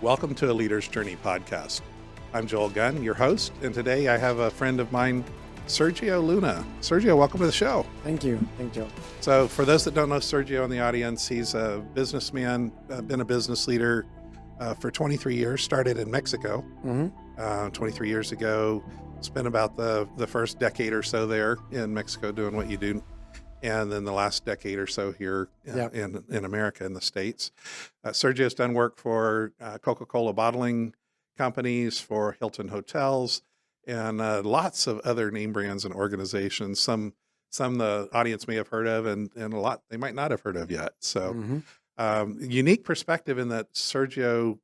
Welcome to a Leader's Journey podcast. I'm Joel Gunn, your host, and today I have a friend of mine, Sergio Luna. Sergio, welcome to the show. Thank you. Thank you. So for those that don't know Sergio in the audience, he's a businessman, been a business leader for 23 years, started in Mexico 23 years ago, spent about the first decade or so there in Mexico doing what you do, and then the last decade or so here in America, in the States. Sergio's done work for Coca-Cola bottling companies, for Hilton Hotels, and lots of other name brands and organizations. Some the audience may have heard of, and a lot they might not have heard of yet. So unique perspective in that, Sergio,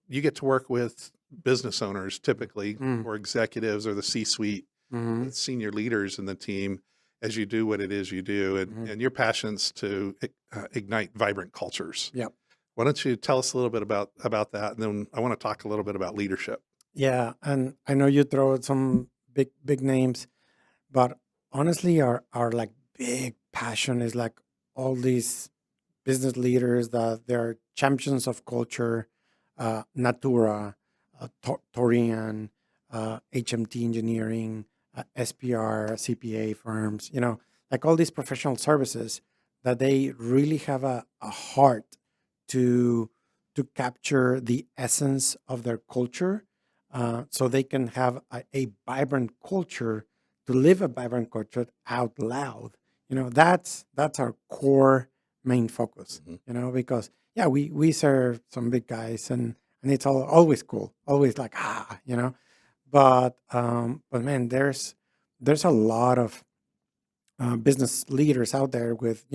you get to work with business owners typically, or executives, or the C-suite, senior leaders in the team, as you do what it is you do, and your passion's to ignite vibrant cultures. Yep. Why don't you tell us a little bit about that, and then I want to talk a little bit about leadership. Yeah, and I know you throw out some big names, but honestly, our like big passion is like all these business leaders that they're champions of culture, Natura, Torian, HMT Engineering, SPR, CPA firms, like all these professional services that they really have a heart to capture the essence of their culture, so they can have a vibrant culture, to live a vibrant culture out loud. That's our core main focus. Because we serve some big guys, and it's always cool, always like but man, there's a lot of business leaders out there with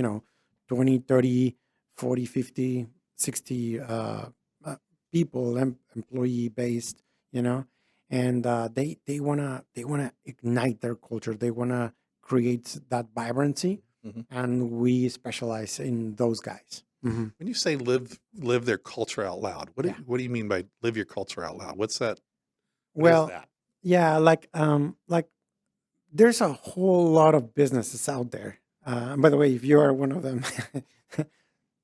20, 30, 40, 50, 60 people, employee based, and they wanna ignite their culture. They wanna create that vibrancy, and we specialize in those guys. When you say live their culture out loud, what do you mean by live your culture out loud? What's that? What is Well, that? yeah, like there's a whole lot of businesses out there. And by the way, if you are one of them,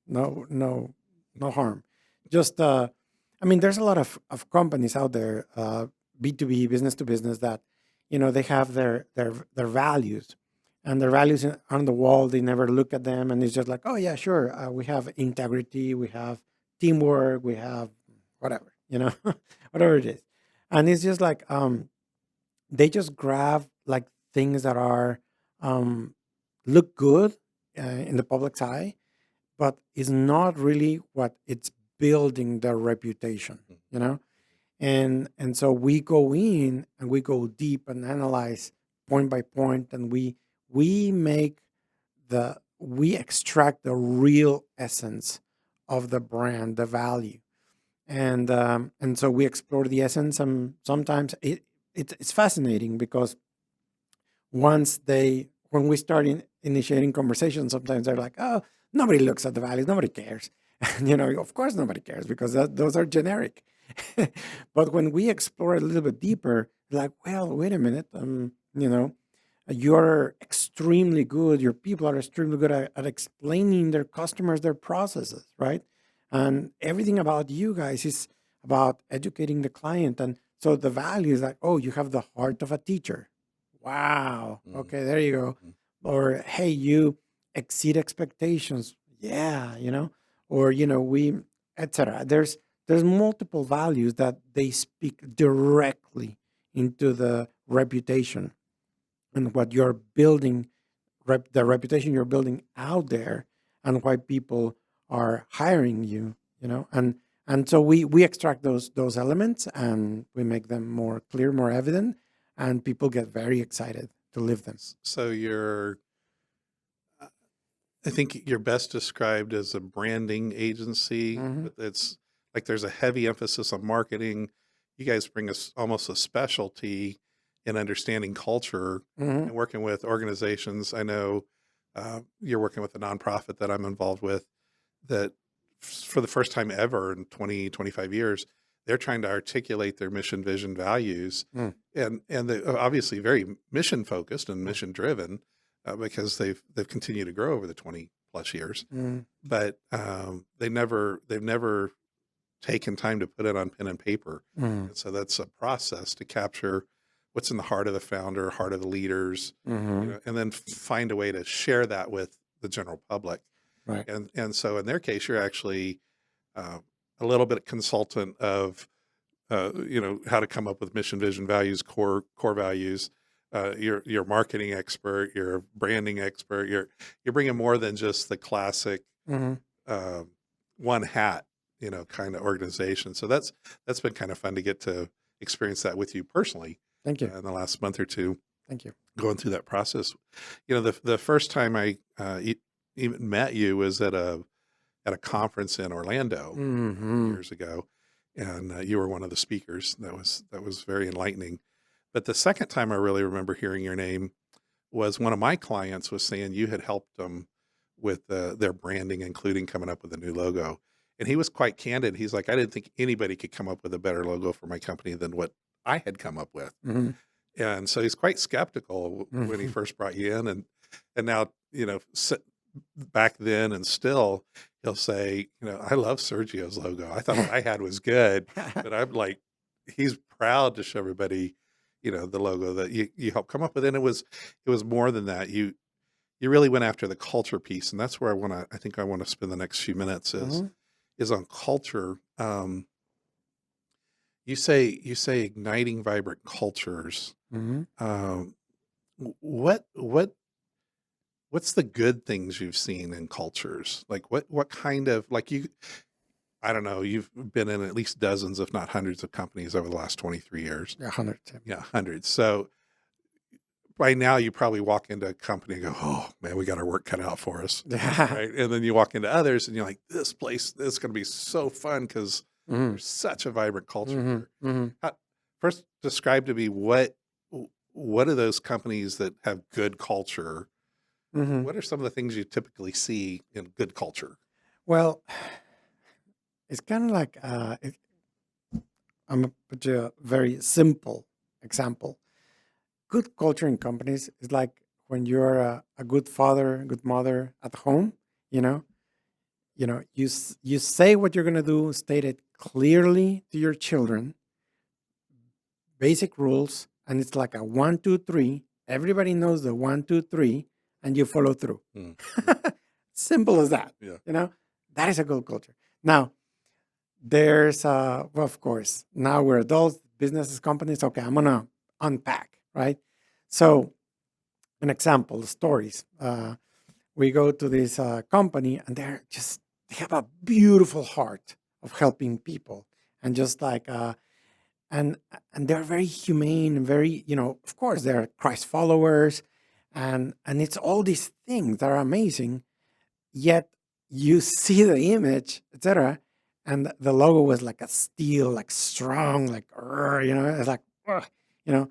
no harm. Just there's a lot of companies out there, B2B, business to business, that they have their values, and their values on the wall. They never look at them, and it's just like, oh yeah, sure, we have integrity, we have teamwork, we have whatever, whatever it is. And it's just like they just grab like things that are look good in the public's eye, but is not really what it's building their reputation, and so we go in and we go deep and analyze point by point, and we make we extract the real essence of the brand, the value, and so we explore the essence. And sometimes it's fascinating, because when we start initiating conversations, sometimes they're like, oh, nobody looks at the values, nobody cares. And of course nobody cares, because those are generic. But when we explore a little bit deeper, like, well, wait a minute, you're extremely good, your people are extremely good at explaining their customers their processes, right? And everything about you guys is about educating the client. And so the value is like, oh, you have the heart of a teacher. Wow. Okay, there you go. Or, hey, you exceed expectations. Yeah, or we, etc. There's multiple values that they speak directly into the reputation and what you're building, the reputation you're building out there, and why people are hiring you. And so we extract those elements, and we make them more clear, more evident, and people get very excited to live them. So I think you're best described as a branding agency, but it's like there's a heavy emphasis on marketing. You guys bring us almost a specialty in understanding culture and working with organizations. I know you're working with a nonprofit that I'm involved with, that for the first time ever in 20, 25 years, they're trying to articulate their mission, vision, values, and they're obviously very mission focused and mission driven, because they've continued to grow over the 20 plus years. But they've never taken time to put it on pen and paper. Mm-hmm. And so that's a process to capture what's in the heart of the founder, heart of the leaders, and then find a way to share that with the general public. Right. And so in their case, you're actually a little bit consultant of how to come up with mission, vision, values, core values. You're a marketing expert. You're a branding expert. You're bringing more than just the classic Mm-hmm. one hat, kind of organization. So that's been kind of fun to get to experience that with you personally Thank you. in the last month or two, Thank you. going through that process. The first time I even met you was at a conference in Orlando Mm-hmm. years ago, and you were one of the speakers. That was very enlightening. But the second time I really remember hearing your name was one of my clients was saying you had helped them with their branding, including coming up with a new logo. And he was quite candid. He's like, I didn't think anybody could come up with a better logo for my company than what I had come up with. Mm-hmm. And so he's quite skeptical when he first brought you in, and now back then and still he'll say, I love Sergio's logo. I thought what I had was good, but I'm like, he's proud to show everybody, the logo that you helped come up with. And it was more than that. You really went after the culture piece, and that's where I think I want to spend the next few minutes is on culture. You say igniting vibrant cultures. Mm-hmm. What's the good things you've seen in cultures? Like what kind of, like, I don't know, you've been in at least dozens, if not hundreds of companies over the last 23 years. Yeah, 100. Yeah, hundreds. So by now you probably walk into a company and go, oh man, we got our work cut out for us. Yeah. Right. And then you walk into others and you're like, this place is going to be so fun because Mm-hmm. there's such a vibrant culture here. Mm-hmm. First, describe to me what are those companies that have good culture? Mm-hmm. What are some of the things you typically see in good culture? Well, it's kind of like I'm gonna put you a very simple example. Good culture in companies is like when you're a good father, good mother at home. You say what you're gonna do, state it clearly to your children, basic rules, and it's like a 1, 2, 3. Everybody knows the 1, 2, 3, and you follow through. Mm. Simple as that. Yeah. That is a good culture. Now, there's well, of course, now we're adults, businesses, companies. Okay, I'm gonna unpack, right? So, an example, stories. We go to this company, and they have a beautiful heart of helping people, and just like and they're very humane and very, of course, they're Christ followers, and it's all these things that are amazing. Yet you see the image, etc., and the logo was like a steel, like strong, like it's like, "Ugh," you know,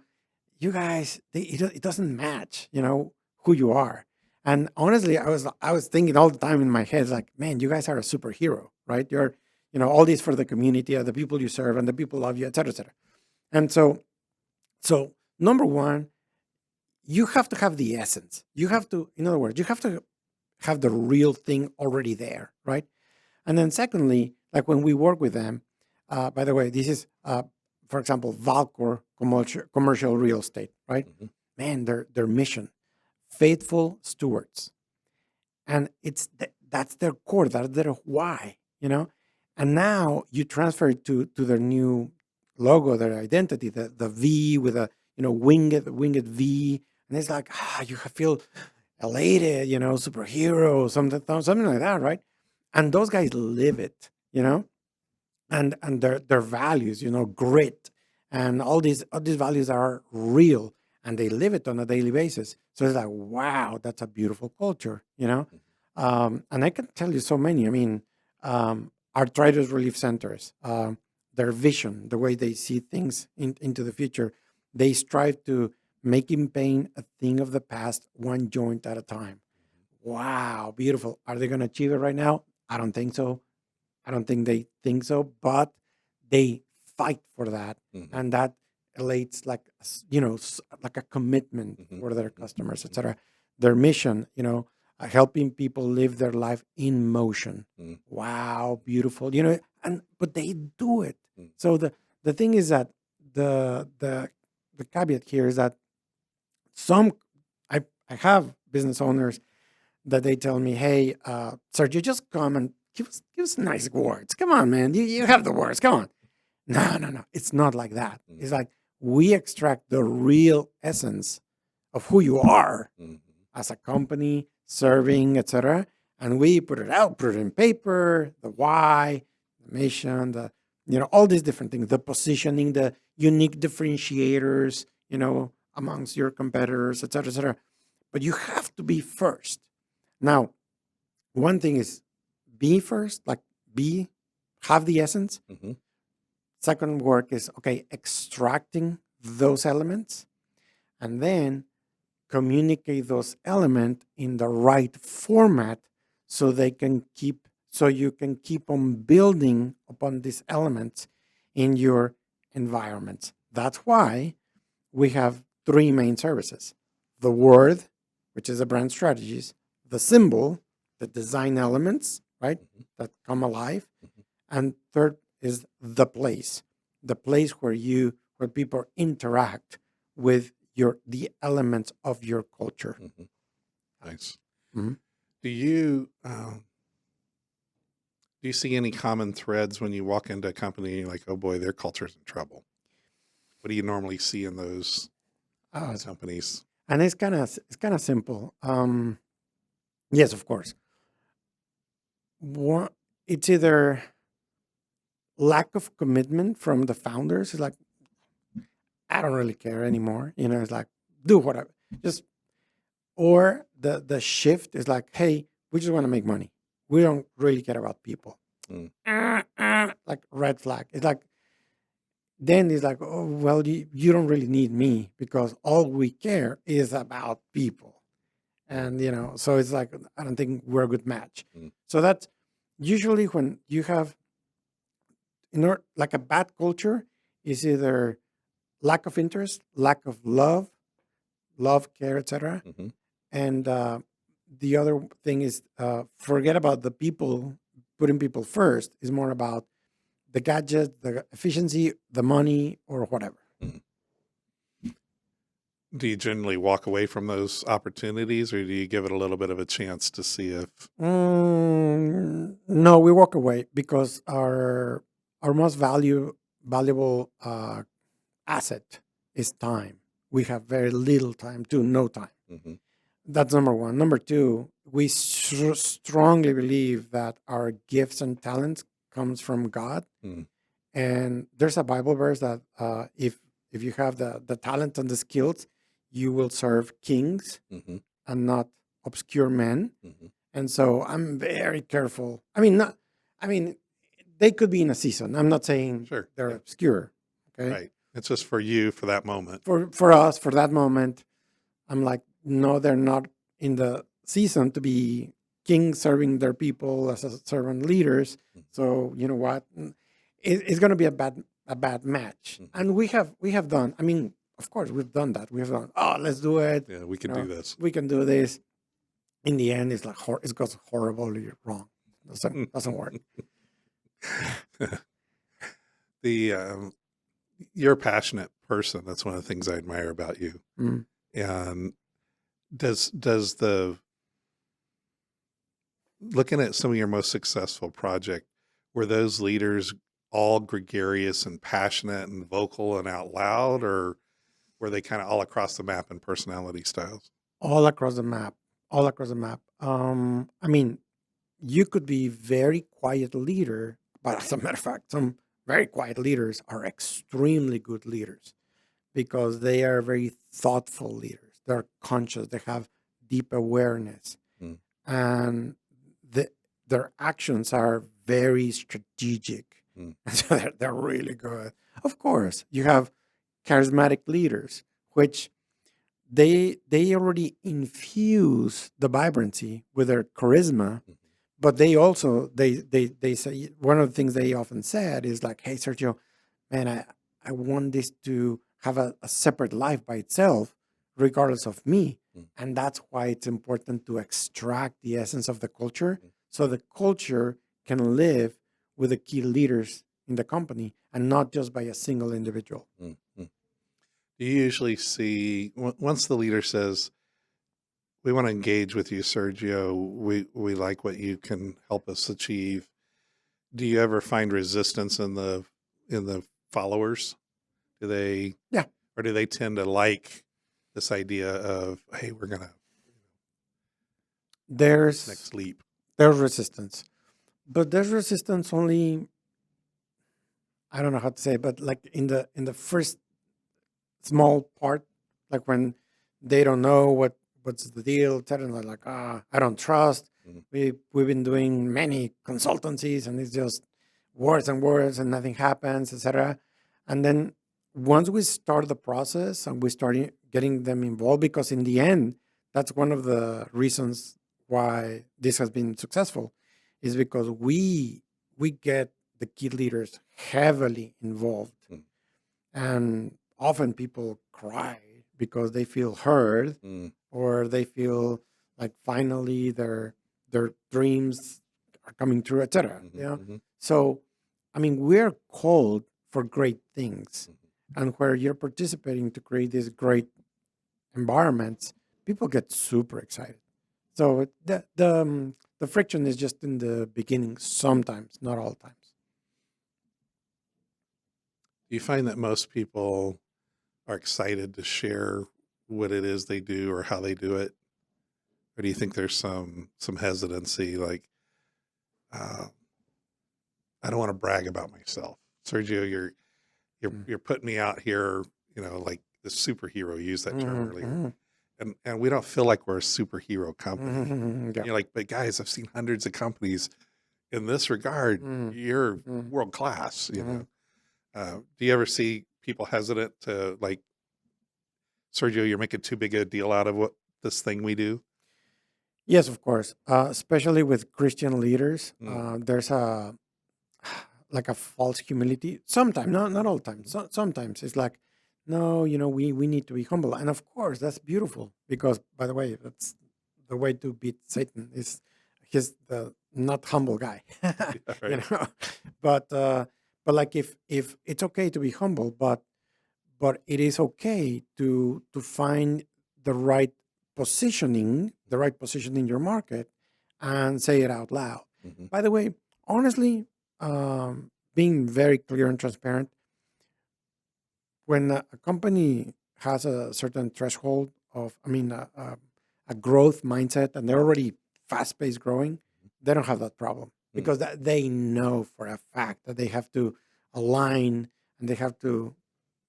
you guys, it doesn't match, who you are. And honestly, I was thinking all the time in my head, like, man, you guys are a superhero, right? You're, all this for the community, the people you serve, and the people love you, et cetera, et cetera. And so number one, you have to have the essence. You have to, in other words, you have to have the real thing already there, right? And then secondly, like when we work with them, by the way, this is, for example, Valcor commercial real estate, right? Mm-hmm. Man, their mission, faithful stewards, and that's their core, that's their why, And now you transfer it to their new logo, their identity, the V with a winged V, and it's like you feel elated, superhero, something like that, right? And those guys live it, and their values, grit, and all these values are real, and they live it on a daily basis. So it's like, wow, that's a beautiful culture, and I can tell you so many. I mean, arthritis relief centers, their vision, the way they see things into the future, they strive to making pain a thing of the past, one joint at a time. Wow, beautiful. Are they going to achieve it right now? I don't think so. I don't think they think so, but they fight for that, Mm-hmm. and that elates like a commitment Mm-hmm. for their customers, etc. Their mission, helping people live their life in motion. Mm, Wow, beautiful. And but they do it. mm, So the thing is that the the the caveat here is that some I have business owners that they tell me, "Hey, Sergio, just come and give us nice words. Come on, man. You have the words. Come on." No, no, no. It's not like that. mm, It's like we extract the real essence of who you are mm, as a company, serving, etc. And we put it out, put it in paper, the why, the mission, all these different things, the positioning, the unique differentiators, amongst your competitors, etc., etc. But you have to be first. Now, one thing is be first, like have the essence. mhm, Second work is okay, extracting those elements and then communicate those elements in the right format so you can keep on building upon these elements in your environments. That's why we have three main services: the word, which is the brand strategies; the symbol, the design elements, right, mhm, that come alive; mhm, and third is the place where people interact with the elements of your culture. mhm. Nice. Mhm. Do you do you see any common threads when you walk into a company and you're like, oh boy, their culture's in trouble? What do you normally see in those Oh, it's- companies? and it's kind of simple. Yes, of course. One, it's either lack of commitment from the founders. It's like I don't really care anymore. It's like do whatever. Just or the shift is like, hey, we just want to make money. We don't really care about people. Mm, Like red flag. It's like then it's like, oh well, you don't really need me because all we care is about people. mm, And so it's like I don't think we're a good match. mm, So that's usually when you have like a bad culture is either lack of interest, lack of love, care, etc. mhm. And the other thing is forget about the people. Putting people first is more about the gadget, the efficiency, the money, or whatever. Mhm. Do you generally walk away from those opportunities, or do you give it a little bit of a chance to see if? No, we walk away because our most valuable asset is time. We have very little time to no time. Mhm, That's number one. Number two, we strongly believe that our gifts and talents comes from God. mm, And there's a Bible verse that if you have the talent and the skills, you will serve kings mhm, and not obscure men. mhm. And so I'm very careful. I mean, not. I mean, they could be in a season. I'm not saying Sure. they're Yeah. obscure. Okay, Right. It's just for you for that moment. for us for that moment, I'm like, no, they're not in the season to be kings serving their people as a servant leaders. Mm, So you know what? It's going to be a bad match. mhm. And we have done. I mean, of course, we've done that. We've done. Oh, let's do it. Yeah, we You can do know, this. we can do this. In the end, it's like it goes horribly wrong. Doesn't work. The You're a passionate person. That's one of the things I admire about you. Mm. And does the looking at some of your most successful project, were those leaders all gregarious and passionate and vocal and out loud, or were they kind of all across the map in personality styles? All across the map. All across the map. I mean, you could be very quiet leader, but as a matter of fact, some very quiet leaders are extremely good leaders because they are very thoughtful leaders. They're conscious. They have deep awareness, Mm, and the, their actions are very strategic. mm, And so they're really good. Of course, you have charismatic leaders, which they already infuse the vibrancy with their charisma, mhm, but they say one of the things they often said is like, hey Sergio, man, I want this to have a separate life by itself, regardless of me. Mm. And that's why it's important to extract the essence of the culture Mm. so the culture can live with the key leaders in the company and not just by a single individual. Mm. Mm. Do you usually see once the leader says, "We want to engage with you, Sergio. We like what you can help us achieve." Do you ever find resistance in the followers? Do they, Yeah, or do they tend to like this idea of, "Hey, we're gonna there's next leap"? there's resistance, but there's resistance only, I don't know how to say, but like in the first small part, like when they don't know what's the deal, telling them like, I don't trust. Mhm. We've been doing many consultancies and it's just words and words and nothing happens, etc. And then once we start the process and we start getting them involved, because in the end, that's one of the reasons why this has been successful, is because we get the key leaders heavily involved, Mm. and often people cry because they feel heard Mm. or they feel like finally their dreams are coming true, etc. Mhm. Yeah. Mhm. So, I mean, we're called for great things, Mhm. and where you're participating to create these great environments, people get super excited. So the friction is just in the beginning sometimes, not all times. Do you find that most people are excited to share what it is they do or how they do it, or do you think there's some hesitancy, like, uh, I don't want to brag about myself, Sergio? Mm. You're putting me out here, like the superhero. You used that term Mhm, earlier, mhm, and we don't feel like we're a superhero company. yeah. You're like, but guys, I've seen hundreds of companies in this regard. Mhm, You're mhm, world class. mhm. Do you ever see people hesitant to, like, Sergio, you're making too big a deal out of what this thing we do? Yes, of course. Especially with Christian leaders, Mm. there's a like a false humility. Sometimes, not all the time. Mhm. Sometimes it's like, no, we need to be humble, and of course that's beautiful because, by the way, that's the way to beat Satan. Is he's the not humble guy, Yeah, you right. know. But like if it's okay to be humble, but it is okay to find the right the right position in your market, and say it out loud. Hmm. By the way, honestly, being very clear and transparent, when a company has a certain threshold of, I mean, a growth mindset, and they're already fast-paced growing, they don't have that problem Mm. because they know for a fact that they have to align and they have to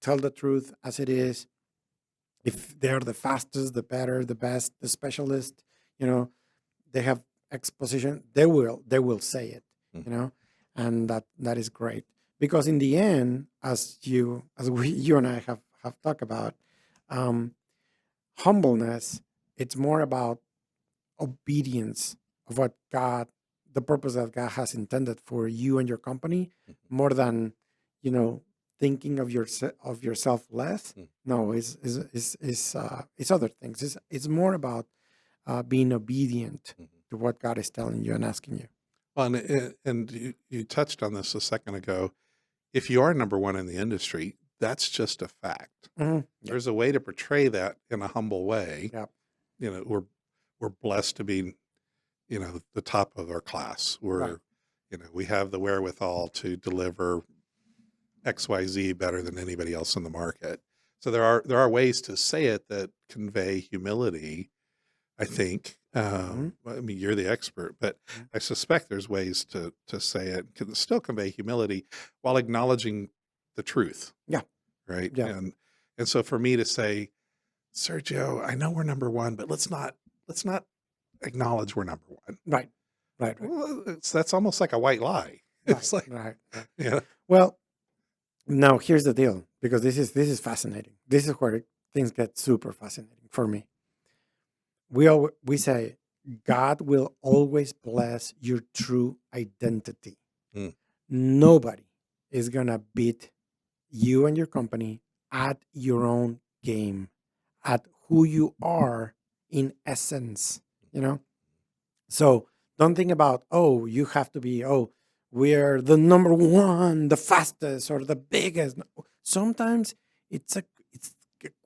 tell the truth as it is. If they're the fastest, the better, the best, the specialist, you know, they have exposition, they will say it, Mm. and that is great because in the end, as we you and I have talked about, um, humbleness, it's more about obedience of what God, the purpose that God has intended for you and your company, Mhm. more than you know thinking of yourself less. Mm. No, it's other things. It's more about being obedient Mhm. to what God is telling you and asking you. Well, and you touched on this a second ago. If you are number one in the industry, that's just a fact. Yeah, There's a way to portray that in a humble way. yeah, We're blessed to be, the top of our class. right, We have the wherewithal to deliver XYZ better than anybody else in the market. So there are ways to say it that convey humility, I think. mhm, I mean, you're the expert, but mhm. I suspect there's ways to say it can still convey humility while acknowledging the truth, Yeah, right? yeah, And so for me to say, Sergio, I know we're number one, but let's not acknowledge we're number one. right, right, right, Well, that's almost like a white lie. right, It's like, right, right. yeah. Well, now here's the deal, because this is fascinating. This is where things get super fascinating for me. We say God will always bless your true identity. Mm. Nobody is gonna beat you and your company at your own game, at who you are in essence, you know? So don't think about, oh, you have to be, oh, we're the number one, the fastest, or the biggest. No, sometimes it's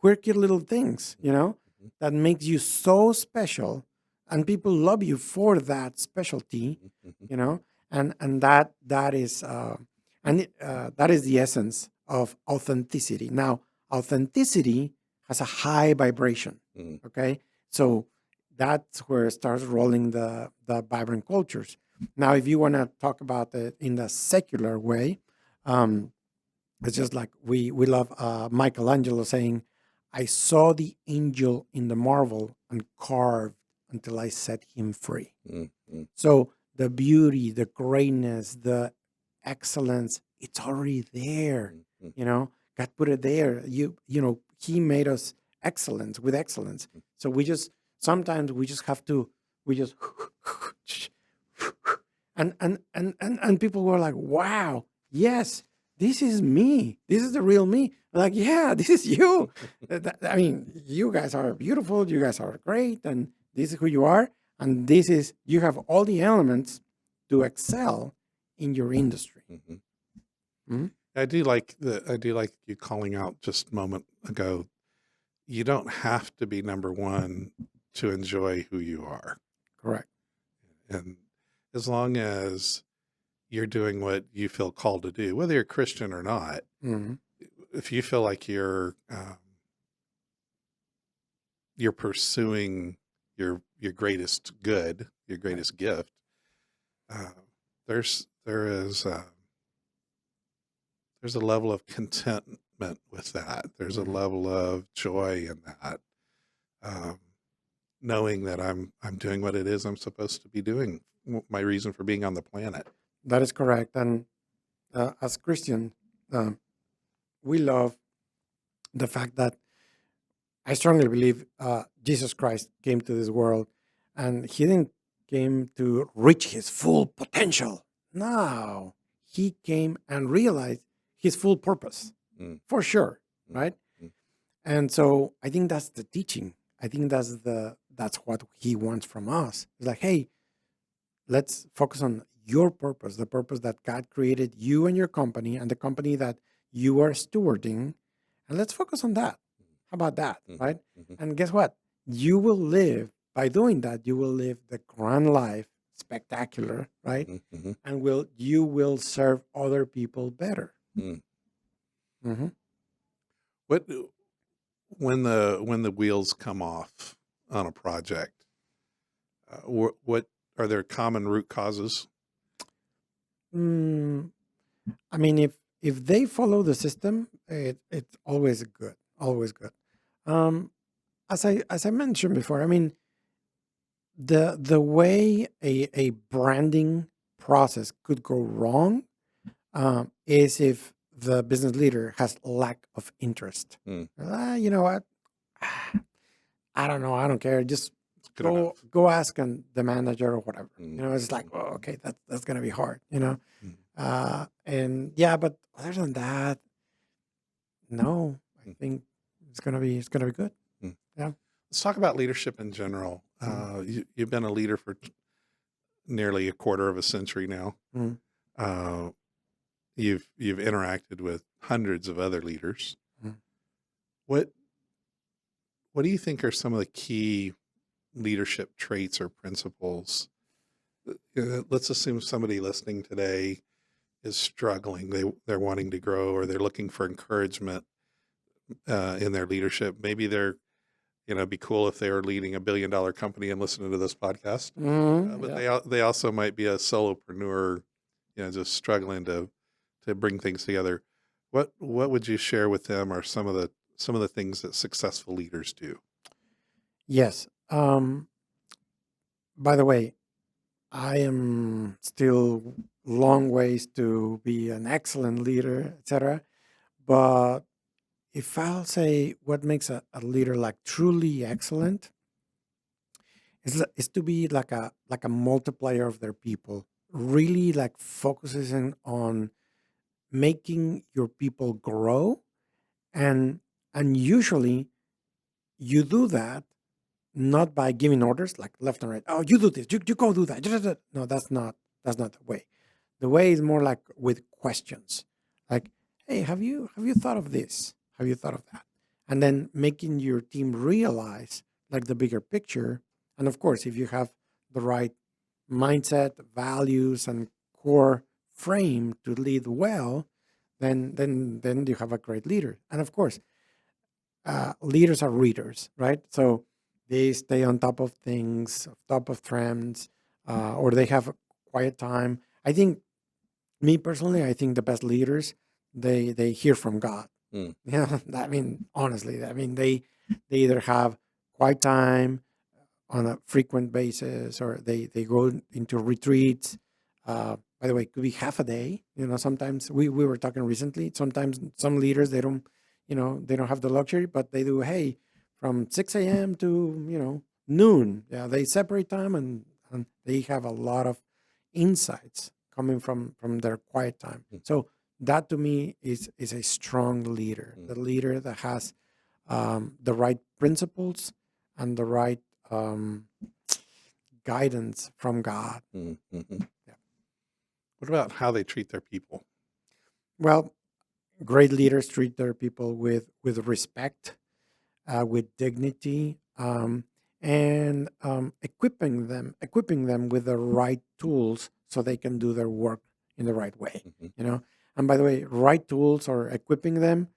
quirky little things, Mhm. that makes you so special, and people love you for that specialty, Mhm. Mhm. you know, and that is that is the essence of authenticity. Now, authenticity has a high vibration. Mhm. Okay, so that's where it starts rolling the vibrant cultures. Now, if you want to talk about it in the secular way, um, it's just like we love Michelangelo saying, "I saw the angel in the marble and carved until I set him free." Mhm. Mhm. So the beauty, the greatness, the excellence, it's already there. Mhm. God put it there. He made us excellence with excellence. So we just sometimes we just have to we just and people were like, wow, yes, this is me. This is the real me. I'm like, yeah, this is you. I mean, you guys are beautiful. You guys are great, and this is who you are. And this is you have all the elements to excel in your industry. Mhm. Mhm. I do like you calling out just a moment ago. You don't have to be number one to enjoy who you are. Correct. And as long as you're doing what you feel called to do, whether you're Christian or not, Mhm. if you feel like you're pursuing your greatest good, your Right. greatest gift, uh, there's a level of contentment with that. There's a Mhm. level of joy in that, um, knowing that I'm doing what it is I'm supposed to be doing. My reason for being on the planet. That is correct. And as Christian, um, we love the fact that I strongly believe Jesus Christ came to this world, and he didn't came to reach his full potential. No, he came and realized his full purpose Mm, for sure, mm, right? mm, And so I think that's the teaching. I think that's what he wants from us. It's like, hey, let's focus on your purpose, the purpose that God created you and your company and the company that you are stewarding. And let's focus on that. How about that? mhm, Right? mhm, And guess what? You will live by doing that. You will live the grand life, spectacular, right? mhm, mhm, And you will serve other people better. mm. Hmm. What when the wheels come off on a project, what are there common root causes? Mm, I mean, if they follow the system, it's always good, always good. Um, as I mentioned before, I mean, the way a branding process could go wrong is if the business leader has lack of interest. Mm, You know what? I don't know. I don't care. Just it's good enough. go ask the manager or whatever. Mm, It's like, mm, oh, okay, that's gonna be hard. mm, And yeah, but other than that, no, I mm, think it's gonna be good. mm. Yeah. Let's talk about leadership in general. Mhm. You've been a leader for nearly a quarter of a century now. Mhm. Uh, you've interacted with hundreds of other leaders. Mhm. What what do you think are some of the key leadership traits or principles? Let's assume somebody listening today is struggling. They're wanting to grow, or they're looking for encouragement in their leadership. Maybe they're it'd be cool if they were leading $1 billion company and listening to this podcast. But Yeah. they also might be a solopreneur, just struggling to bring things together. What would you share with them, or some of the things that successful leaders do? Yes. By the way, I am still long ways to be an excellent leader, etc. But if I'll say what makes a leader like truly excellent is to be like a multiplier of their people. Really like focuses on making your people grow, and usually you do that not by giving orders like left and right. Oh, you do this. You go do that. No, that's not the way. The way is more like with questions, like, "Hey, have you thought of this? Have you thought of that?" And then making your team realize like the bigger picture. And of course, if you have the right mindset, values, and core frame to lead well, then you have a great leader. And of course, leaders are readers, right? So they stay on top of things, top of trends, or they have a quiet time. I think, me personally, I think the best leaders they hear from God. Mm. Yeah, I mean, honestly, I mean they either have quiet time on a frequent basis, or they go into retreats. By the way, it could be half a day. Sometimes we were talking recently. Sometimes some leaders they don't have the luxury, but they do. Hey, from 6 a.m. to noon. Yeah, they separate time, and they have a lot of insights coming from their quiet time. Mm. So that to me is a strong leader, the leader that has the right principles and the right um, guidance from God. Mm-hmm. Yeah. What about how they treat their people? Well, great leaders treat their people with respect, with dignity, and equipping them with the right tools so they can do their work in the right way. Mm-hmm. And by the way, right tools or equipping them.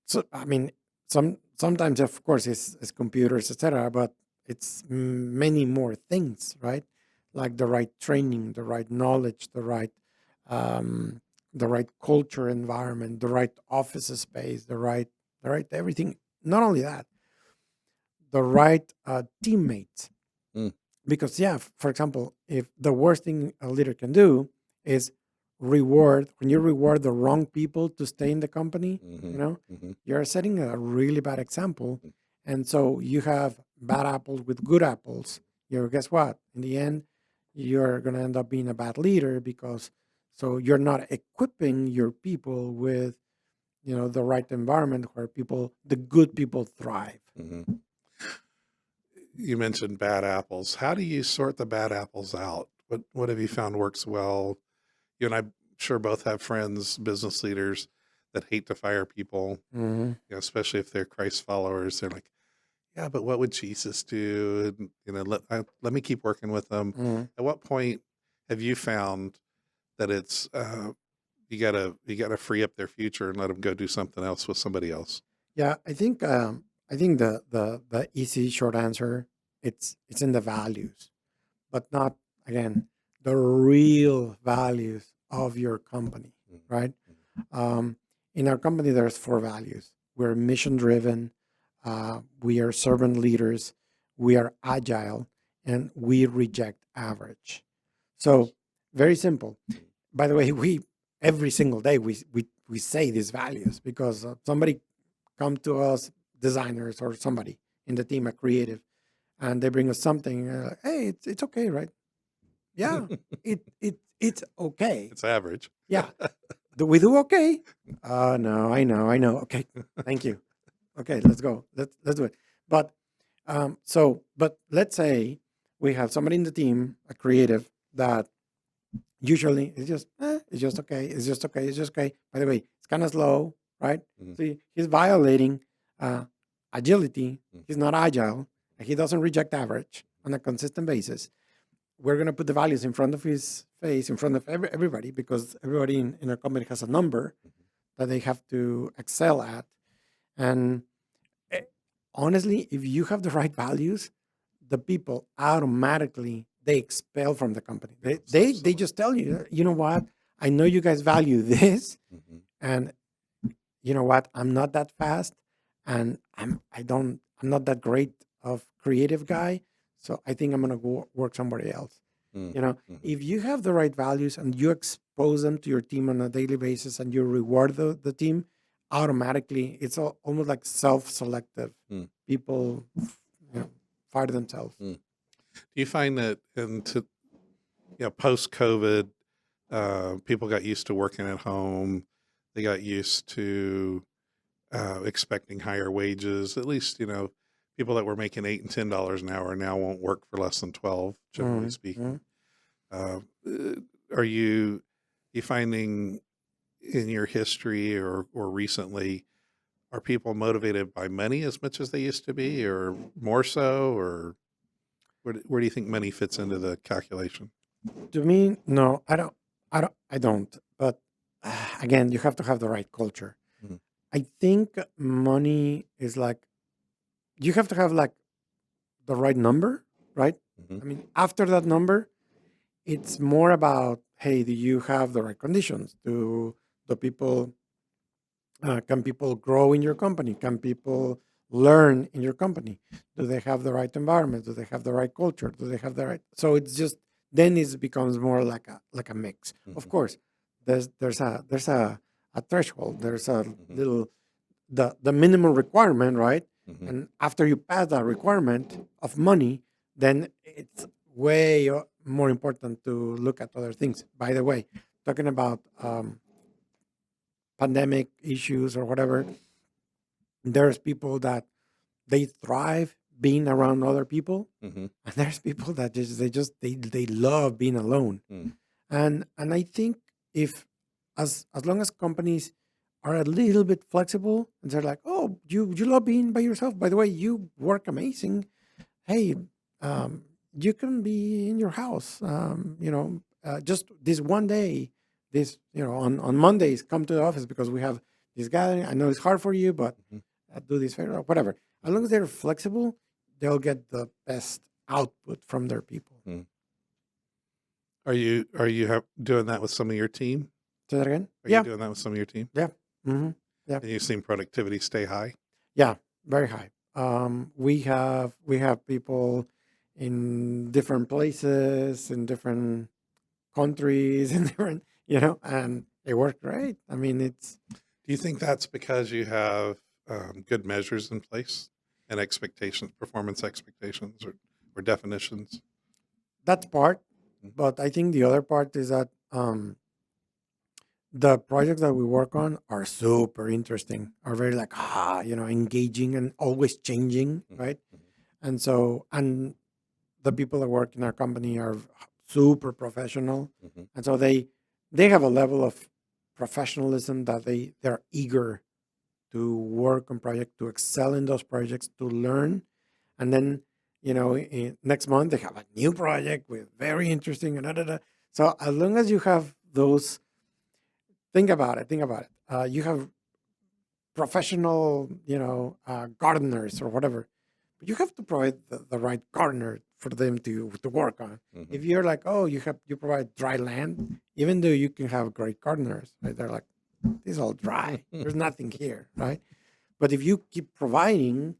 So I mean, sometimes of course it's computers, etc. But it's many more things, right? Like the right training, the right knowledge, um, the right culture environment, the right office space, the right everything. Not only that, the right teammates. Mm. Because yeah, for example, if the worst thing a leader can do is reward when you reward the wrong people to stay in the company, Mm-hmm. you know, Mm-hmm. you're setting a really bad example. And so you have bad apples with good apples. Guess what? In the end, you're gonna end up being a bad leader because so you're not equipping your people with the right environment where the good people thrive. Mm-hmm. You mentioned bad apples. How do you sort the bad apples out? What have you found works well? You and I sure both have friends, business leaders that hate to fire people, Hmm. especially if they're Christ followers. They're like, yeah, but what would Jesus do? And, let me keep working with them. Hmm. At what point have you found that it's you gotta free up their future and let them go do something else with somebody else? Yeah, I think the easy short answer, it's in the values, but not again the real values of your company, right? Um, in our company, there's four values. We're mission driven, we are servant leaders, we are agile, and we reject average. So very simple. By the way, we every single day we say these values because somebody come to us, designers or somebody in the team, a creative, and they bring us something. Like, hey, it's okay, right? Yeah, it's okay. It's average. Yeah, do we do okay? No, I know. Okay, thank you. Okay, let's go. Let's do it. But but let's say we have somebody in the team, a creative that usually it's just okay, it's just okay, it's just okay. By the way, it's kind of slow, right? Mhm. See, he's violating uh, agility. Mm. He's not agile. He doesn't reject average on a consistent basis. We're going to put the values in front of his face, in front of everybody, because everybody in our company has a number that they have to excel at. And eh, honestly, if you have the right values, the people automatically they expel from the company. They Absolutely. just tell you, you know what? I know you guys value this, Mhm. and you know what? I'm not that fast, and I'm not that great of creative guy. So I think I'm gonna go work somebody else. Mm. Mhm. If you have the right values and you expose them to your team on a daily basis and you reward the team, automatically it's almost like self-selective. Mm. People, fire themselves. Mm. Do you find that post COVID, people got used to working at home. They got used to expecting higher wages. At least people that were making $8 and $10 an hour now won't work for less than 12, generally Mhm, speaking. mhm. Uh, are you finding in your history or recently, are people motivated by money as much as they used to be, or more so, or where do you think money fits into the calculation? To me, no, I don't. But again, you have to have the right culture. Mhm, I think money is like you have to have like the right number, right? mhm, I mean, after that number, it's more about, hey, do you have the right conditions? Do the people can people grow in your company? Can people learn in your company? Do they have the right environment? Do they have the right culture? Do they have the right? So it's just then it becomes more like a mix. Of mhm, course, there's a threshold. There's a mhm, little the minimum requirement, right? mhm, And after you pass that requirement of money, then it's way more important to look at other things. By the way, talking about pandemic issues or whatever, there's people that they thrive being around other people, mhm, and there's people that they love being alone. mhm, And I think if as long as companies are a little bit flexible and they're like, oh, you love being by yourself. By the way, you work amazing. Hey, um, you can be in your house. Just this one day, this on Mondays, come to the office because we have this gathering. I know it's hard for you, but mhm, do this favor or whatever. As long as they're flexible, they'll get the best output from their people. mhm. Are you doing that with some of your team? Say that again? Are you Yeah, doing that with some of your team? yeah, hmm yeah, And you've seen productivity stay high? yeah. Very high. We have people in different places, in different countries, in different and it worked great. I mean, it's Do you think that's because you have good measures in place and expectations, performance expectations, or definitions? that's part, Mm, but I think the other part is that the projects that we work on are super interesting, are very like engaging and always changing, mhm, right? mhm, And the people that work in our company are super professional, mhm, and so they have a level of professionalism that they're eager to work on project, to excel in those projects, to learn, and then next month they have a new project with very interesting and da, da, da. So as long as you have those, think about it. You have professional, gardeners or whatever, but you have to provide the right gardener for them to work on. mhm, If you're like, oh, you provide dry land, even though you can have great gardeners, right? They're like, this is all dry. mhm, There's nothing here, right? But if you keep providing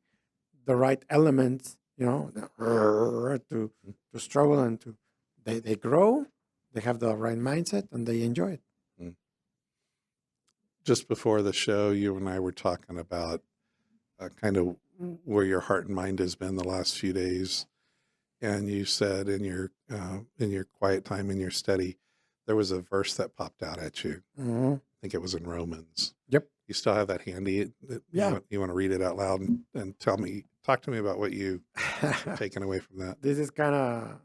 the right elements, to struggle and to they grow, they have the right mindset and they enjoy it. mhm. Just before the show, you and I were talking about kind of where your heart and mind has been the last few days, and you said in your quiet time in your study, there was a verse that popped out at you. Mhm. I think it was in Romans. Yep. You still have that handy? Yeah. You want to read it out loud and talk to me about what you were taking away from that. This is kind of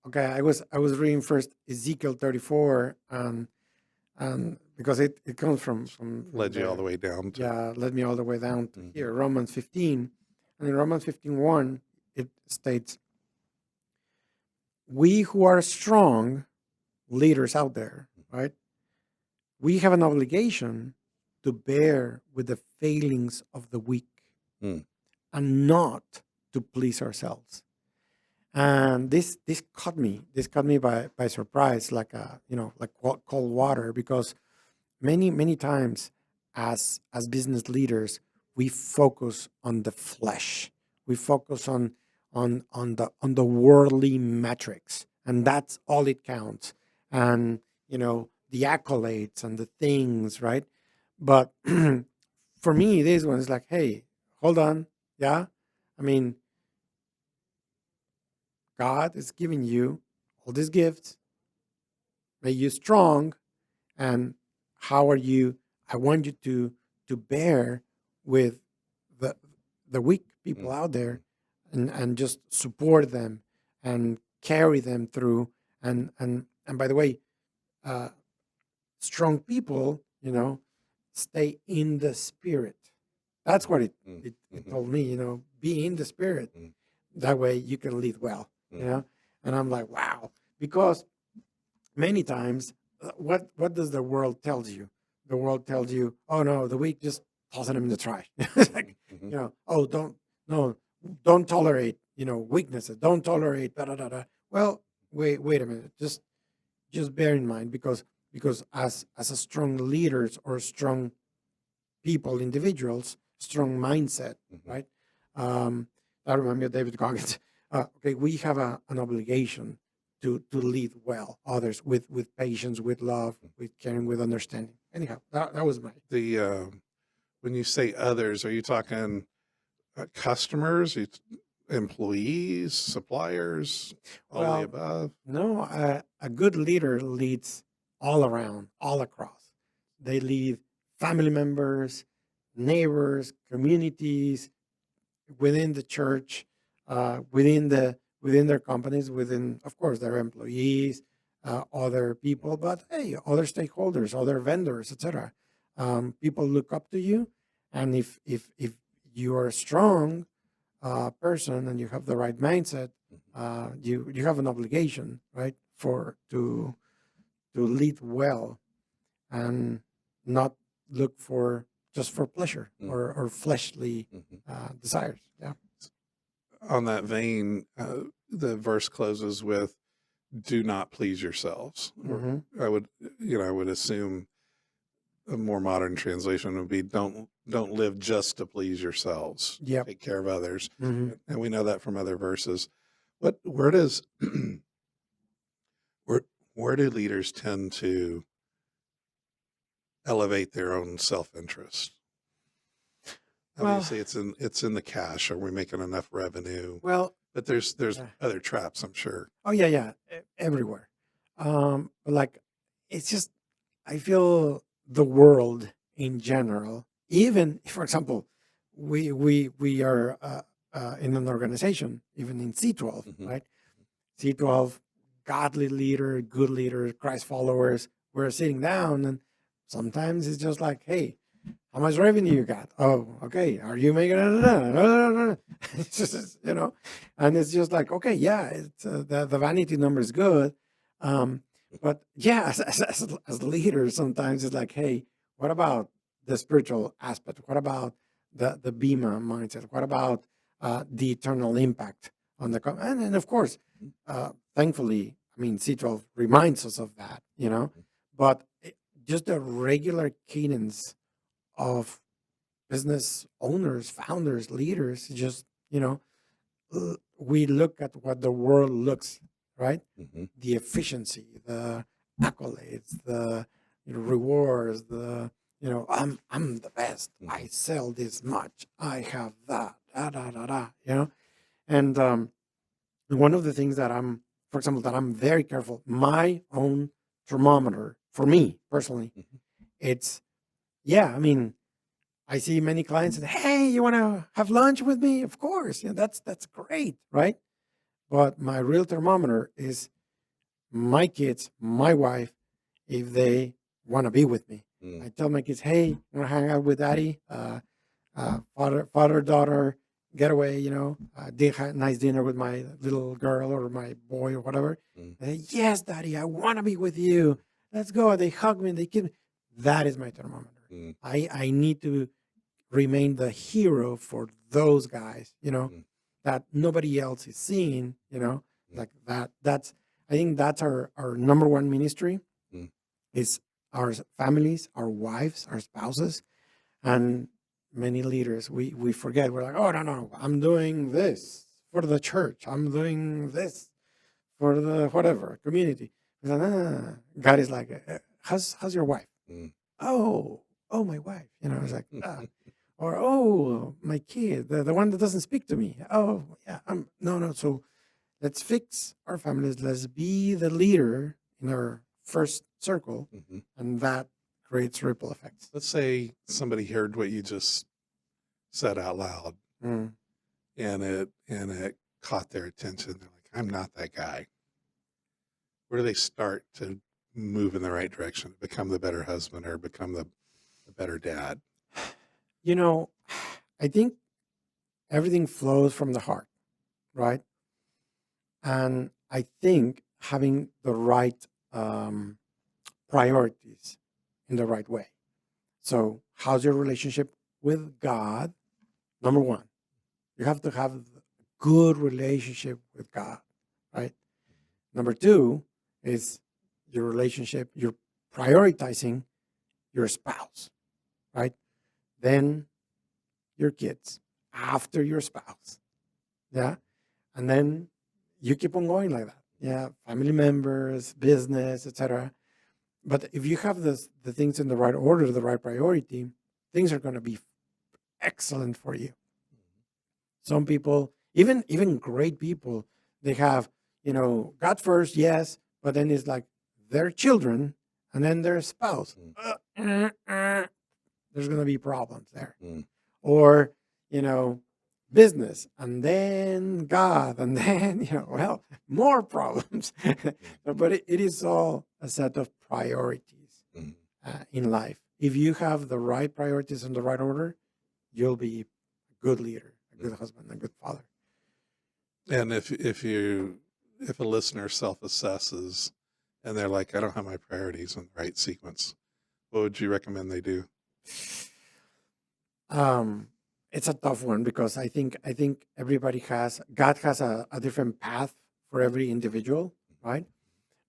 okay. I was reading first Ezekiel 34, and because it comes from Led you all the there. way down to. Yeah, led me all the way down to Mhm, here, Romans 15. And in Romans 15:1, it states, we who are strong leaders out there, right? We have an obligation to bear with the failings of the weak mhm, and not to please ourselves. And this caught me. This caught me by surprise, like like cold water, because many times as business leaders we focus on the flesh, we focus on the worldly metrics, and that's all it counts, and the accolades and the things, right? But for me this one is like, hey, hold on. Yeah, I mean, God is giving you all these gifts, make you strong, and how are you? I want you to bear with the the weak people Mm, out mm, there, and just support them and carry them through. And by the way, uh, strong people, stay in the spirit. That's mm, what it, mm, it, it mhm, told me, be in the spirit. mm, That way you can lead well, you mhm, know? And I'm like, wow. Because many times, what does the world tells you? The world tells you, oh no, the weak, just tossing them in the trash. It's like, mhm, mhm, oh, no, don't tolerate, weaknesses. Don't tolerate da da da da. Well, wait a minute. Just bear in mind, because as a strong leaders or strong people, individuals, strong mindset, mhm. right? Um, that reminds me of David Goggins. Okay, we have an obligation to lead well others with patience, with love, with caring, with understanding. Anyhow, that was my The when you say others, are you talking customers, employees, suppliers, all of the well. above? No, a good leader leads all around, all across. They lead family members, neighbors, communities, within the church, within their companies, within, of course, their employees, other people, but hey, other stakeholders, other vendors, etc. People look up to you, and if you are strong person and you have the right mindset, you have an obligation, right, for to lead well and not look for just for pleasure Mm, or fleshly mhm. desires. Yeah. On that vein, the verse closes with "Do not please yourselves." Or Mm-hmm. I would assume a more modern translation would be don't live just to please yourselves. Yep. Take care of others. Mm-hmm. And we know that from other verses. Where does where where do leaders tend to elevate their own self-interest? Well, Obviously it's in the cash. Are we making enough revenue? well, But there's yeah. other traps, I'm sure. Oh yeah, yeah, everywhere. But like, it's just I feel the world in general. Even for example, we are in an organization, even in C12, Hmm. right? C12, godly leader, good leader, Christ followers. We're sitting down, and sometimes it's just like, hey, how much revenue you got? Oh, okay. Are you making it? It's just, and it's just like, okay, yeah, it's the vanity number is good. Um, but yeah, as leaders, sometimes it's like, hey, what about the spiritual aspect? What about the Bima mindset? What about the eternal impact on and of course, thankfully, I mean, C12 reminds us of that, but just a regular cadence of business owners, founders, leaders, just, we look at what the world looks, right? Hmm. The efficiency, the accolades, the rewards, I'm the best. Hmm. I sell this much. I have that. Da da da da. And one of the things that for example, that I'm very careful. My own thermometer for me personally, Hmm. it's yeah. I mean, I see many clients and hey, you want to have lunch with me? Of course, that's great, right? But my real thermometer is my kids, my wife, if they want to be with me. Mm. I tell my kids, hey, want to hang out with daddy? Father, daughter, getaway, nice dinner with my little girl or my boy or whatever. Mm. Yes, daddy, I want to be with you. Let's go. They hug me. They give me. That is my thermometer. Mm. I need to remain the hero for those guys, Mm. that nobody else is seeing, Mm. like that. I think that's our number one ministry Mm. is our families, our wives, our spouses, and many leaders. We forget. We're like, oh no, I'm doing this for the church. I'm doing this for the whatever community. It's like, God is like, how's your wife? Mm. Oh, my wife. It's like, or oh, my kid, the one that doesn't speak to me. Oh, yeah, no. So let's fix our families. Let's be the leader in our first circle, Mhm. and that creates ripple effects. Let's say somebody heard what you just said out loud. Mm. and it caught their attention. They're like, I'm not that guy. Where do they start to move in the right direction, become the better husband or become the better dad? You know, I think everything flows from the heart, right? And I think having the right priorities in the right way. So, how's your relationship with God? Number one, you have to have a good relationship with God, right? Number two is your relationship, you're prioritizing your spouse, right? Then your kids, after your spouse, yeah? And then you keep on going like that. Yeah, family members, business, etc. But if you have the things in the right order, the right priority, things are going to be excellent for you. Some people, even great people, they have, God first, yes, but then it's like their children and then their spouse. There's going to be problems there. Mm. Or, you know, business and then God and then, well, more problems. But it is all a set of priorities Mm. in life. If you have the right priorities in the right order, you'll be a good leader, a good husband, a good father. And if a listener self-assesses and they're like, I don't have my priorities in the right sequence, what would you recommend they do? It's a tough one because I think God has a different path for every individual, right?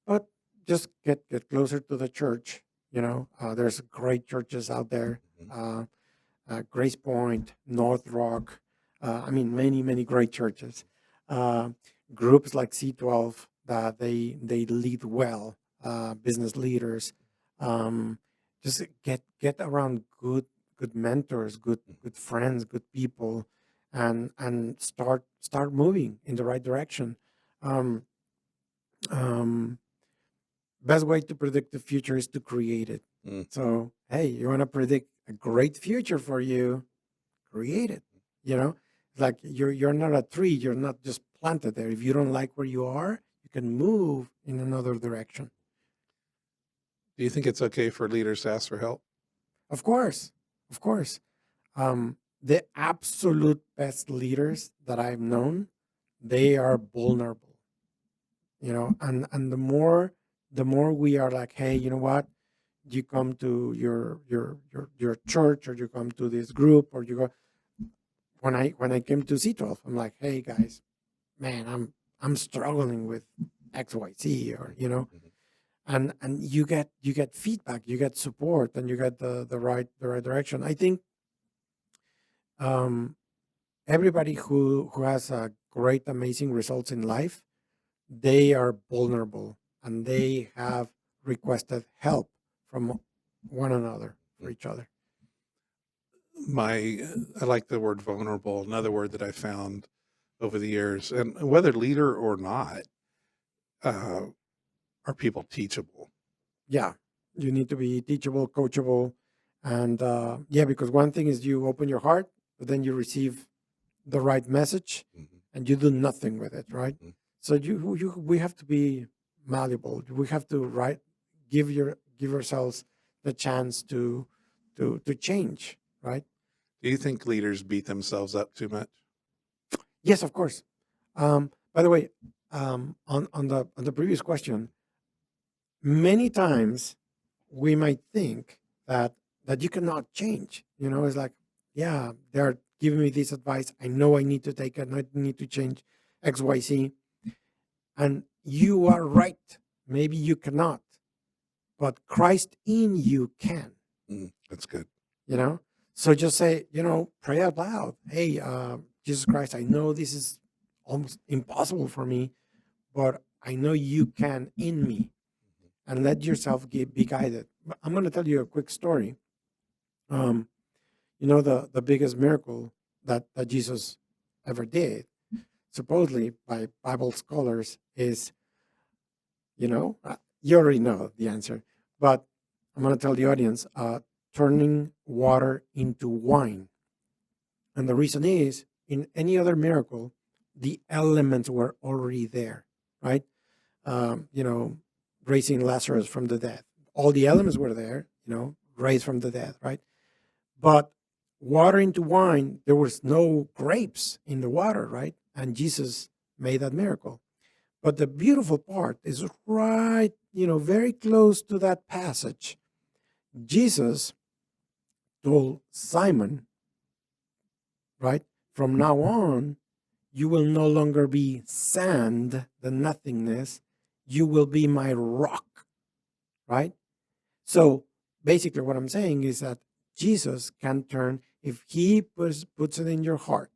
But just get closer to the church. There's great churches out there. Mhm. Grace Point, North Rock. Many great churches. Uh, Groups like C12 that they lead well. Business leaders. Um, just get around good mentors, good friends, good people, and start moving in the right direction. Um, um, Best way to predict the future is to create it. Mm. So, hey, you want to predict a great future for you, create it. It's like you're not a tree, you're not just planted there. If you don't like where you are, you can move in another direction. Do you think it's okay for leaders to ask for help? Of course, of course. The absolute best leaders that I've known, they are vulnerable. And the more we are like, hey, you know what? You come to your church, or you come to this group, or you go. When I came to C12, I'm like, hey guys, man, I'm struggling with XYZ, or Mhm. and you get feedback, you get support, and you get the right direction. I think um, everybody who has a great, amazing results in life, they are vulnerable and they have requested help from one another for Mm. each other. I like the word vulnerable. Another word that I found over the years, and whether leader or not, uh, are people teachable? Yeah, you need to be teachable, coachable, and yeah, because one thing is you open your heart, but then you receive the right message, Mhm. and you do nothing with it, right? Mhm. So we have to be malleable. We have to give ourselves the chance to change, right? Do you think leaders beat themselves up too much? Yes, of course. By the way, on the previous question, many times we might think that you cannot change. It's like, yeah, they're giving me this advice. I know I need to take it. I need to change X, Y, Z, and you are right. Maybe you cannot, but Christ in you can. That's good. You know, so just say, pray out loud. Hey, Jesus Christ, I know this is almost impossible for me, but I know you can in me, and let yourself be guided. But I'm going to tell you a quick story. Um, the biggest miracle that Jesus ever did, supposedly by Bible scholars, is, you already know the answer, but I'm going to tell the audience, turning water into wine. And the reason is in any other miracle, the elements were already there, right? You know, raising Lazarus from the dead. All the elements were there, you know, raised from the dead, right? But water into wine, there was no grapes in the water, right? And Jesus made that miracle. But the beautiful part is right, you know, very close to that passage. Jesus told Simon, right? From now on, you will no longer be sand, the nothingness. You will be my rock, right? So basically, what I'm saying is that Jesus can turn, if he puts it in your heart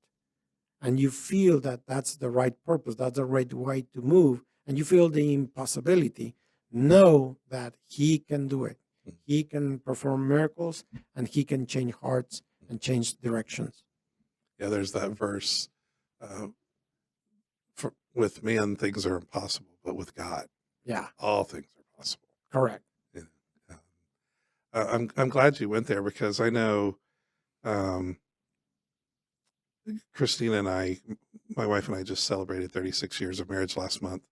and you feel that that's the right purpose, that's the right way to move, and you feel the impossibility, know that he can do it. He can perform miracles and he can change hearts and change directions. Yeah, there's that verse. Uh, with man, things are impossible, but with God, Yeah, all things are possible. correct. Yeah. I'm glad you went there because I know um, Christina and I, my wife and I, just celebrated 36 years of marriage last month.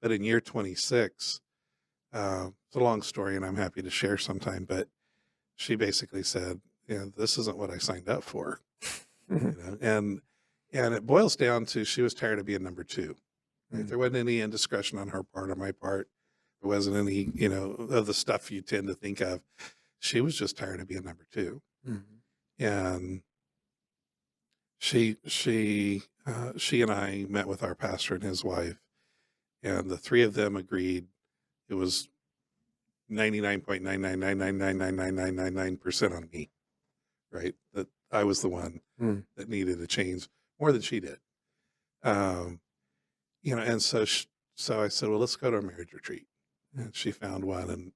But in year 26, it's a long story, and I'm happy to share sometime. But she basically said, this isn't what I signed up for, and it boils down to she was tired of being number two. Right? There wasn't any indiscretion on her part, on my part. There wasn't any, of the stuff you tend to think of. She was just tired of being number two, and she and I met with our pastor and his wife, and the three of them agreed it was 99.999999999% on me, right? That I was the one that needed a change more than she did. And so I said, well, let's go to a marriage retreat. And she found one, and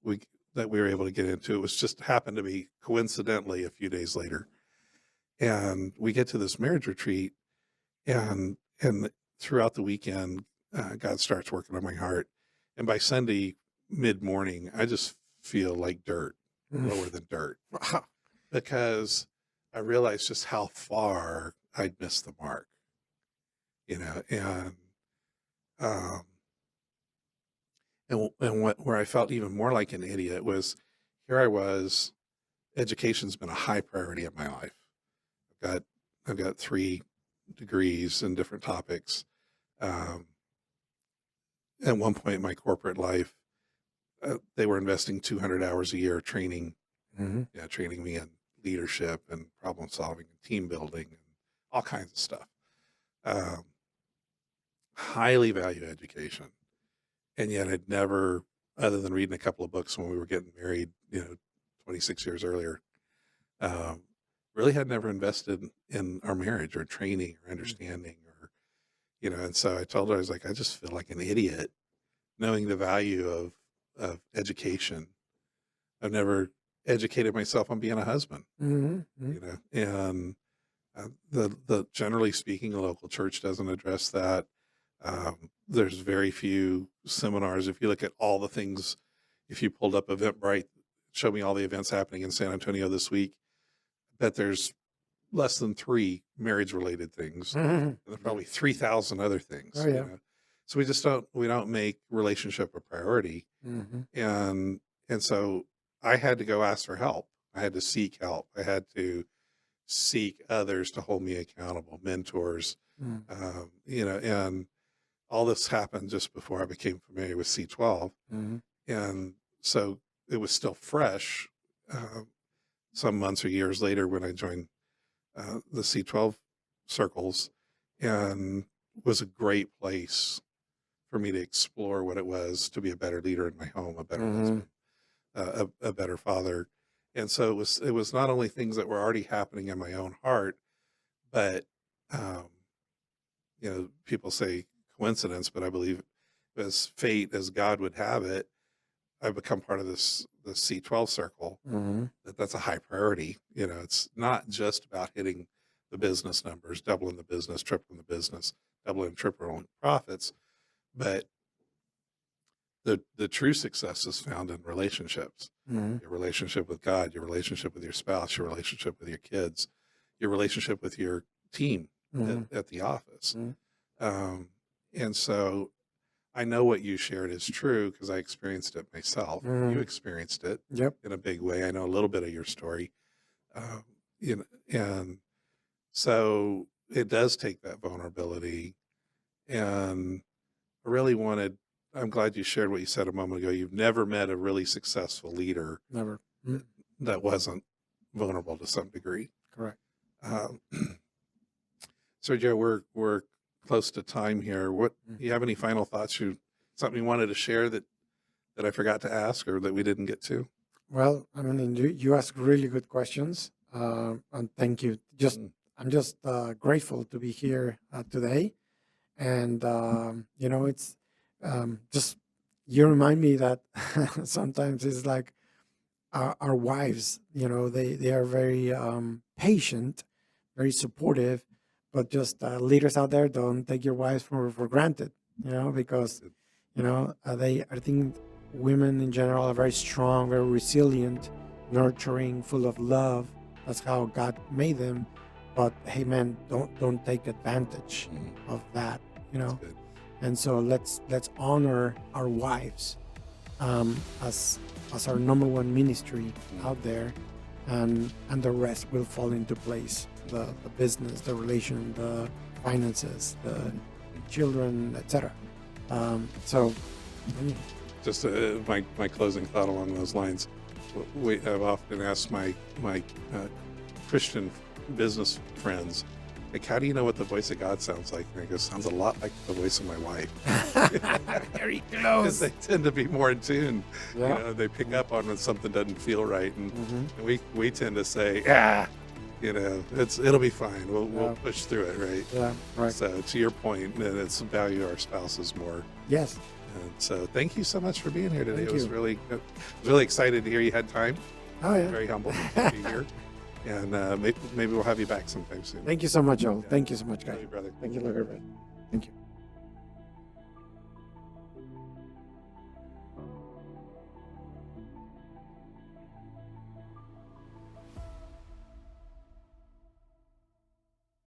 we were able to get into. It was just happened to be coincidentally a few days later. And we get to this marriage retreat, and throughout the weekend, God starts working on my heart. And by Sunday mid-morning, I just feel like dirt, lower than dirt, because I realized just how far I'd missed the mark, and where I felt even more like an idiot was here I was, education's been a high priority in my life. I've got 3 degrees in different topics. At one point in my corporate life, they were investing 200 hours a year training, training me in leadership and problem solving and team building and all kinds of stuff. Highly value education. And yet I'd never, other than reading a couple of books when we were getting married, 26 years earlier, really had never invested in our marriage or training or understanding or, and so I told her, I was like, I just feel like an idiot knowing the value of education. I've never educated myself on being a husband, and the generally speaking, a local church doesn't address that. There's very few seminars. If you look at all the things, if you pulled up Eventbrite, show me all the events happening in San Antonio this week, I bet there's less than 3 marriage related things. And there's probably 3,000 other things. Oh, yeah. So we don't make relationship a priority. And so I had to go ask for help. I had to seek help. I had to seek others to hold me accountable, mentors, and all this happened just before I became familiar with C12. And so it was still fresh some months or years later when I joined the C12 circles, and was a great place for me to explore what it was to be a better leader in my home, a better husband, a better father. And so it was not only things that were already happening in my own heart, but people say coincidence, but I believe as fate, as God would have it, I've become part of the C12 circle. That's a high priority. It's not just about hitting the business numbers, doubling the business, tripling the business, doubling, tripling profits, but the true success is found in relationships. Your relationship with God, your relationship with your spouse, your relationship with your kids, your relationship with your team, at the office. Mhm. And so I know what you shared is true because I experienced it myself. You Mhm. experienced it Yep. in a big way. I know a little bit of your story. Um, and so it does take that vulnerability. And I really I'm glad you shared what you said a moment ago. You've never met a really successful leader Never. Mm. that wasn't vulnerable to some degree. Correct. Um, Sergio, we're close to time here. What Mm. do you have any final thoughts? Something you wanted to share that I forgot to ask or that we didn't get to? Well, I mean, you ask really good questions, and thank you. Mm. I'm just grateful to be here today, and it's just you remind me that sometimes it's like our wives, they are very patient, very supportive, but just leaders out there, don't take your wives for granted, because I think women in general are very strong, very resilient, nurturing, full of love. That's how God made them. But hey, man, don't take advantage Mm. of that, That's good. and so let's honor our wives as our number one ministry out there, and the rest will fall into place. The business, the relation, the finances, the children, etc. So, Just my closing thought along those lines. I've often asked my Christian business friends, like, how do you know what the voice of God sounds like? And I go, sounds a lot like the voice of my wife. very Because close. they tend to be more in tune. Yeah. They pick up on when something doesn't feel right, and Mhm. we tend to say, it'll be fine. We'll Yeah. push through it, right? Yeah. Right. So to your point, that it's value our spouses more. Yes. And so thank you so much for being here today. Thank It was you. really excited to hear you had time. Oh yeah. Very humbled to be here. And maybe we'll have you back sometime soon. Thank you so much, Joel. Yeah. Thank you so much, Love guys. you, brother. Thank you, everybody. Thank you.